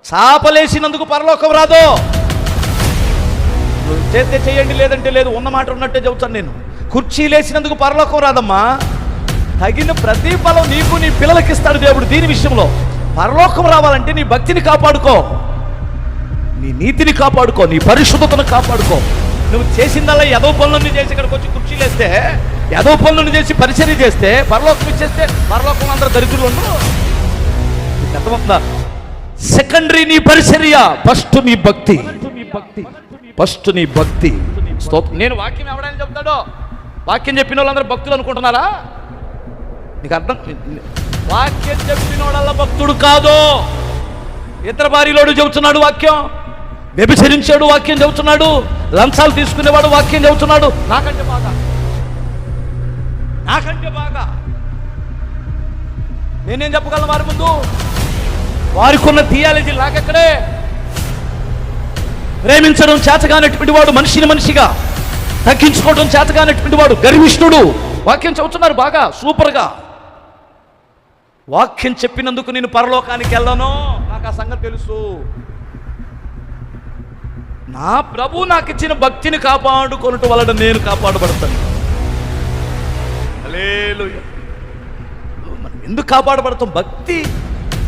చాపలేసినందుకు పరలోకం రాదు. చేస్తే చేయండి, లేదంటే లేదు. ఉన్న మాట ఉన్నట్టే చెబుతాను నేను. కుర్చీలేసినందుకు పరలోకం రాదమ్మా. తగిన ప్రతిఫలం నీకు నీ పిల్లలకి ఇస్తాడు దేవుడు. దీని విషయంలో పరలోకం రావాలంటే నీ భక్తిని కాపాడుకో, నీ నీతిని కాపాడుకో, నీ పరిశుద్ధతను కాపాడుకో. నువ్వు చేసిందల్లా ఎదో పనులన్నీ చేసి ఇక్కడికి వచ్చి కుర్చీలేస్తే, ఎదో పనులను చేసి పరిచర్య చేస్తే, పరలోకం ఇచ్చేస్తే పరలోకం అందరూ దరిద్రులు. అర్థమవుతుందా? సెకండరీ నీ పరిచర్య, ఫస్ట్ నీ భక్తి, ఫస్ట్ నీ భక్తి. నేను వాక్యం ఎవడైనా చెప్తాడో, వాక్యం చెప్పిన వాళ్ళందరూ భక్తులు అనుకుంటున్నారా? నీకు అర్థం? వాక్యం చెప్పిన వాళ్ళ భక్తుడు కాదు. ఇతర భార్యలోడు చెబుతున్నాడు వాక్యం, వ్యభిచరించాడు వాక్యం చెబుతున్నాడు, లంచాలు తీసుకునేవాడు వాక్యం చెబుతున్నాడు. నాకంటే బాగా నేనేం చెప్పగలను వారి ముందు? వారికి ఉన్న థియాలజీ నాకెక్కడే. ప్రేమించడం చేతగానటువంటి వాడు మనిషిని మనిషిగా, తగ్గించుకోవడం చేతగానటువంటి వాడు గర్విష్ఠుడు. వాక్యం చెబుతున్నారు బాగా సూపర్గా. వాక్యం చెప్పినందుకు నేను పరలోకానికి వెళ్ళను, నాకు ఆ సంగతి తెలుసు. నా ప్రభు నాకు ఇచ్చిన భక్తిని కాపాడుకొనుట వలన నేను కాపాడబడతాను. హల్లెలూయా. మనం ఎందుకు కాపాడబడతాం? భక్తి,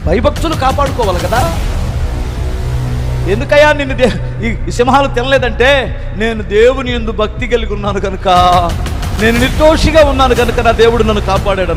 భయభక్తులు కాపాడుకోవాలి కదా. ఎందుకయ్యా నిన్ను ఈ సింహాలు తినలేదంటే, నేను దేవుని యందు భక్తి కలిగి ఉన్నాను కనుక, నేను నిర్దోషిగా ఉన్నాను కనుక నా దేవుడు నన్ను కాపాడాడు.